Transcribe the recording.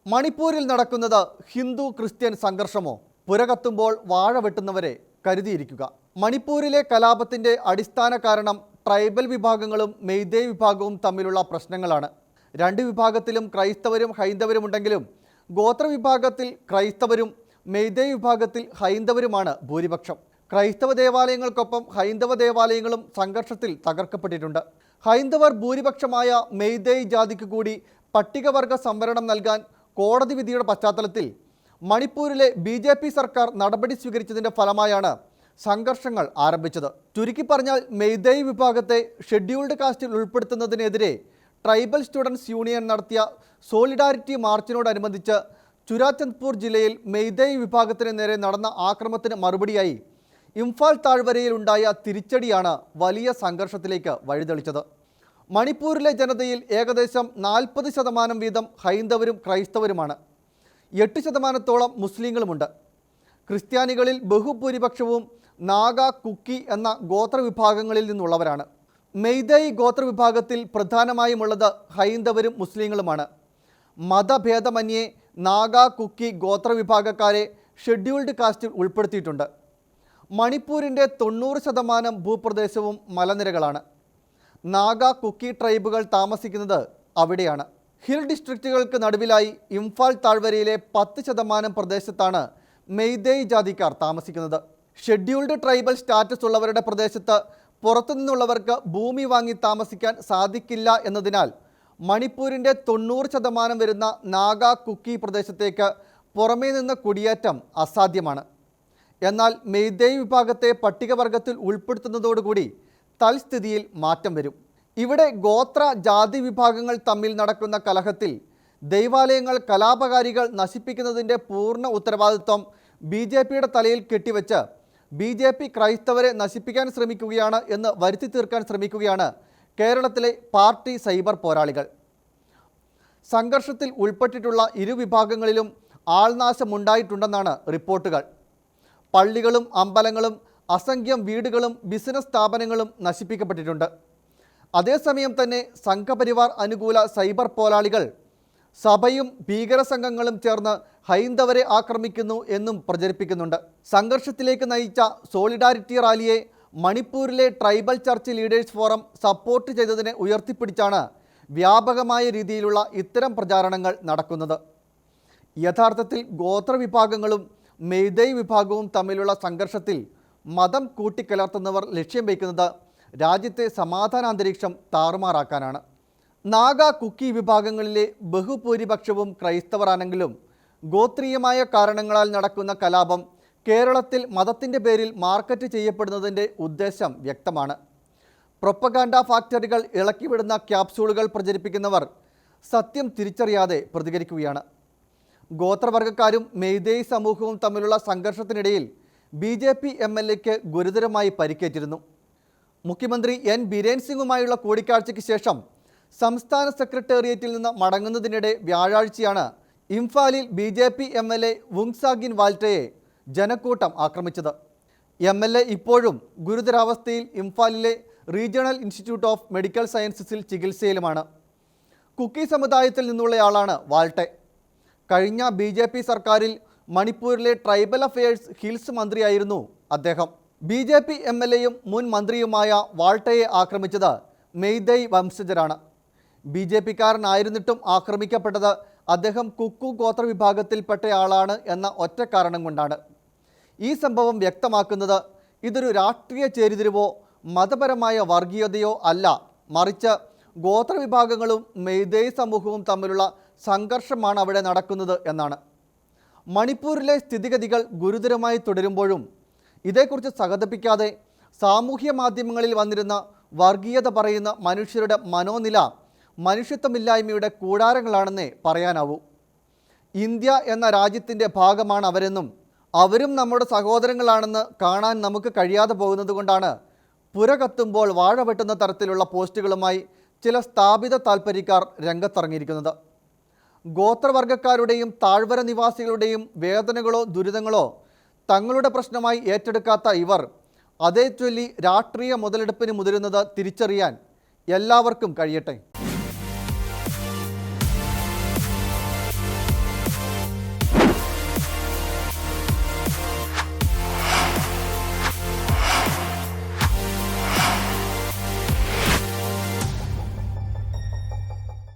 മണിപ്പൂരിൽ നടക്കുന്നത് ഹിന്ദു ക്രിസ്ത്യൻ സംഘർഷമോ? പുരകത്തുമ്പോൾ വാഴ വെട്ടുന്നവരെ കരുതിയിരിക്കുക. മണിപ്പൂരിലെ കലാപത്തിൻ്റെ അടിസ്ഥാന കാരണം ട്രൈബൽ വിഭാഗങ്ങളും മെയ്തേയ് വിഭാഗവും തമ്മിലുള്ള പ്രശ്നങ്ങളാണ്. രണ്ട് വിഭാഗത്തിലും ക്രൈസ്തവരും ഹൈന്ദവരും ഉണ്ടെങ്കിലും ഗോത്രവിഭാഗത്തിൽ ക്രൈസ്തവരും മെയ്തേയ് വിഭാഗത്തിൽ ഹൈന്ദവരുമാണ് ഭൂരിപക്ഷം. ക്രൈസ്തവ ദേവാലയങ്ങൾക്കൊപ്പം ഹൈന്ദവ ദേവാലയങ്ങളും സംഘർഷത്തിൽ തകർക്കപ്പെട്ടിട്ടുണ്ട്. ഹൈന്ദവർ ഭൂരിപക്ഷമായ മെയ്തേയ് ജാതിക്ക് കൂടി പട്ടികവർഗ സംവരണം നൽകാൻ കോടതി വിധിയുടെ പശ്ചാത്തലത്തിൽ മണിപ്പൂരിലെ BJP സർക്കാർ നടപടി സ്വീകരിച്ചതിൻ്റെ ഫലമായാണ് സംഘർഷങ്ങൾ ആരംഭിച്ചത്. ചുരുക്കി പറഞ്ഞാൽ മെയ്തേയ് വിഭാഗത്തെ ഷെഡ്യൂൾഡ് കാസ്റ്റിൽ ഉൾപ്പെടുത്തുന്നതിനെതിരെ ട്രൈബൽ സ്റ്റുഡൻസ് യൂണിയൻ നടത്തിയ സോളിഡാരിറ്റി മാർച്ചിനോടനുബന്ധിച്ച് ചുരാചന്ദ്പൂർ ജില്ലയിൽ മെയ്തേയ് വിഭാഗത്തിന് നേരെ നടന്ന ആക്രമണത്തിന് മറുപടിയായി ഇംഫാൽ താഴ്വരയിൽ ഉണ്ടായ തിരിച്ചടിയാണ് വലിയ സംഘർഷത്തിലേക്ക് വഴിതെളിച്ചത്. മണിപ്പൂരിലെ ജനതയിൽ ഏകദേശം 40% വീതം ഹൈന്ദവരും ക്രൈസ്തവരുമാണ്. 8% മുസ്ലിങ്ങളുമുണ്ട്. ക്രിസ്ത്യാനികളിൽ ബഹുഭൂരിപക്ഷവും നാഗ, കുക്കി എന്ന ഗോത്രവിഭാഗങ്ങളിൽ നിന്നുള്ളവരാണ്. മെയ്തേയ് ഗോത്രവിഭാഗത്തിൽ പ്രധാനമായുമുള്ളത് ഹൈന്ദവരും മുസ്ലിങ്ങളുമാണ്. മതഭേദമന്യേ നാഗ, കുക്കി ഗോത്രവിഭാഗക്കാരെ ഷെഡ്യൂൾഡ് കാസ്റ്റിൽ ഉൾപ്പെടുത്തിയിട്ടുണ്ട്. മണിപ്പൂരിൻ്റെ 90% ഭൂപ്രദേശവും മലനിരകളാണ്. നാഗ, കുക്കി ട്രൈബുകൾ താമസിക്കുന്നത് അവിടെയാണ്. ഹിൽ ഡിസ്ട്രിക്റ്റുകൾക്ക് നടുവിലായി ഇംഫാൽ താഴ്വരയിലെ 10% പ്രദേശത്താണ് മെയ്തേയ് ജാതിക്കാർ താമസിക്കുന്നത്. ഷെഡ്യൂൾഡ് ട്രൈബൽ സ്റ്റാറ്റസ് ഉള്ളവരുടെ പ്രദേശത്ത് പുറത്തുനിന്നുള്ളവർക്ക് ഭൂമി വാങ്ങി താമസിക്കാൻ സാധിക്കില്ല എന്നതിനാൽ മണിപ്പൂരിൻ്റെ 90% വരുന്ന നാഗ, കുക്കി പ്രദേശത്തേക്ക് പുറമേ നിന്ന് കുടിയേറ്റം അസാധ്യമാണ്. എന്നാൽ മെയ്തേയ് വിഭാഗത്തെ പട്ടികവർഗത്തിൽ ഉൾപ്പെടുത്തുന്നതോടുകൂടി തൽസ്ഥിതിയിൽ മാറ്റം വരും. ഇവിടെ ഗോത്ര ജാതി വിഭാഗങ്ങൾ തമ്മിൽ നടക്കുന്ന കലഹത്തിൽ ദൈവാലയങ്ങൾ കലാപകാരികൾ നശിപ്പിക്കുന്നതിൻ്റെ പൂർണ്ണ ഉത്തരവാദിത്വം BJPയുടെ തലയിൽ കെട്ടിവെച്ച് BJP ക്രൈസ്തവരെ നശിപ്പിക്കാൻ ശ്രമിക്കുകയാണ് എന്ന് വരുത്തി തീർക്കാൻ ശ്രമിക്കുകയാണ് കേരളത്തിലെ പാർട്ടി സൈബർ പോരാളികൾ. സംഘർഷത്തിൽ ഉൾപ്പെട്ടിട്ടുള്ള ഇരുവിഭാഗങ്ങളിലും ആൾനാശമുണ്ടായിട്ടുണ്ടെന്നാണ് റിപ്പോർട്ടുകൾ. പള്ളികളും അമ്പലങ്ങളും അസംഖ്യം വീടുകളും ബിസിനസ് സ്ഥാപനങ്ങളും നശിപ്പിക്കപ്പെട്ടിട്ടുണ്ട്. അതേസമയം തന്നെ സംഘപരിവാർ അനുകൂല സൈബർ പോരാളികൾ സഭയും ഭീകര സംഘങ്ങളും ചേർന്ന് ഹൈന്ദവരെ ആക്രമിക്കുന്നു എന്നും പ്രചരിപ്പിക്കുന്നുണ്ട്. സംഘർഷത്തിലേക്ക് നയിച്ച സോളിഡാരിറ്റി റാലിയെ മണിപ്പൂരിലെ tribal church leaders forum support ചെയ്തതിനെ ഉയർത്തിപ്പിടിച്ചാണ് വ്യാപകമായ രീതിയിലുള്ള ഇത്തരം പ്രചാരണങ്ങൾ നടക്കുന്നത്. യഥാർത്ഥത്തിൽ ഗോത്രവിഭാഗങ്ങളും മെയ്തേയ് വിഭാഗവും തമ്മിലുള്ള സംഘർഷത്തിൽ മതം കൂട്ടിക്കലർത്തുന്നവർ ലക്ഷ്യം വയ്ക്കുന്നത് രാജ്യത്തെ സമാധാനാന്തരീക്ഷം താറുമാറാക്കാനാണ്. നാഗ, കുക്കി വിഭാഗങ്ങളിലെ ബഹുഭൂരിപക്ഷവും ക്രൈസ്തവരാണെങ്കിലും ഗോത്രീയമായ കാരണങ്ങളാൽ നടക്കുന്ന കലാപം കേരളത്തിൽ മതത്തിൻ്റെ പേരിൽ മാർക്കറ്റ് ചെയ്യപ്പെടുന്നതിൻ്റെ ഉദ്ദേശം വ്യക്തമാണ്. പ്രൊപ്പഗാൻഡ ഫാക്ടറികൾ ഇളക്കിവിടുന്ന ക്യാപ്സ്യൂളുകൾ പ്രചരിപ്പിക്കുന്നവർ സത്യം തിരിച്ചറിയാതെ പ്രതികരിക്കുകയാണ്. ഗോത്രവർഗക്കാരും മെയ്തേയ് സമൂഹവും തമ്മിലുള്ള സംഘർഷത്തിനിടയിൽ BJP MLAക്ക് ഗുരുതരമായി പരിക്കേറ്റിരുന്നു. മുഖ്യമന്ത്രി N ബിരേൻ സിംഗുമായുള്ള കൂടിക്കാഴ്ചയ്ക്ക് ശേഷം സംസ്ഥാന സെക്രട്ടേറിയറ്റിൽ നിന്ന് മടങ്ങുന്നതിനിടെ വ്യാഴാഴ്ചയാണ് ഇംഫാലിൽ BJP MLA വുങ്സാഗിൻ വാൽറ്റയെ ജനക്കൂട്ടം ആക്രമിച്ചത്. MLA ഇപ്പോഴും ഗുരുതരാവസ്ഥയിൽ ഇംഫാലിലെ റീജിയണൽ ഇൻസ്റ്റിറ്റ്യൂട്ട് ഓഫ് മെഡിക്കൽ സയൻസസിൽ ചികിത്സയിലുമാണ്. കുക്കി സമുദായത്തിൽ നിന്നുള്ളയാളാണ് വാൽട്ടെ. കഴിഞ്ഞ BJP സർക്കാരിൽ മണിപ്പൂരിലെ ട്രൈബൽ അഫയേഴ്സ് ഹിൽസ് മന്ത്രിയായിരുന്നു അദ്ദേഹം. BJP MLAയും മുൻ മന്ത്രിയുമായ വാൾട്ടയെ ആക്രമിച്ചത് മെയ്തേയ് വംശജരാണ്. BJPക്കാരനായിരുന്നിട്ടും ആക്രമിക്കപ്പെട്ടത് അദ്ദേഹം കുക്കു ഗോത്രവിഭാഗത്തിൽപ്പെട്ടയാളാണ് എന്ന ഒറ്റ കാരണം കൊണ്ടാണ്. ഈ സംഭവം വ്യക്തമാക്കുന്നത് ഇതൊരു രാഷ്ട്രീയ ചേരിതിരിവോ മതപരമായ വർഗീയതയോ അല്ല, മറിച്ച് ഗോത്രവിഭാഗങ്ങളും മെയ്തേയ് സമൂഹവും തമ്മിലുള്ള സംഘർഷമാണ് അവിടെ നടക്കുന്നത് എന്നാണ്. മണിപ്പൂരിലെ സ്ഥിതിഗതികൾ ഗുരുതരമായി തുടരുമ്പോഴും ഇതേക്കുറിച്ച് സഹതപിക്കാതെ സാമൂഹ്യ മാധ്യമങ്ങളിൽ വന്നിരുന്ന വർഗീയത പറയുന്ന മനുഷ്യരുടെ മനോനില മനുഷ്യത്വമില്ലായ്മയുടെ കൂടാരങ്ങളാണെന്നേ പറയാനാവൂ. ഇന്ത്യ എന്ന രാജ്യത്തിൻ്റെ ഭാഗമാണ് അവരെന്നും അവരും നമ്മുടെ സഹോദരങ്ങളാണെന്ന് കാണാൻ നമുക്ക് കഴിയാതെ പോകുന്നത് കൊണ്ടാണ് പുരകത്തുമ്പോൾ വാഴ വെട്ടുന്ന തരത്തിലുള്ള പോസ്റ്റുകളുമായി ചില സ്ഥാപിത താൽപ്പര്യക്കാർ രംഗത്തിറങ്ങിയിരിക്കുന്നത്. ഗോത്രവർഗക്കാരുടെയും താഴ്വര നിവാസികളുടെയും വേദനകളോ ദുരിതങ്ങളോ തങ്ങളുടെ പ്രശ്നമായി ഏറ്റെടുക്കാത്ത ഇവർ അതേ ചൊല്ലി രാഷ്ട്രീയ മുതലെടുപ്പിന് മുതിരുന്നത് തിരിച്ചറിയാൻ എല്ലാവർക്കും കഴിയട്ടെ.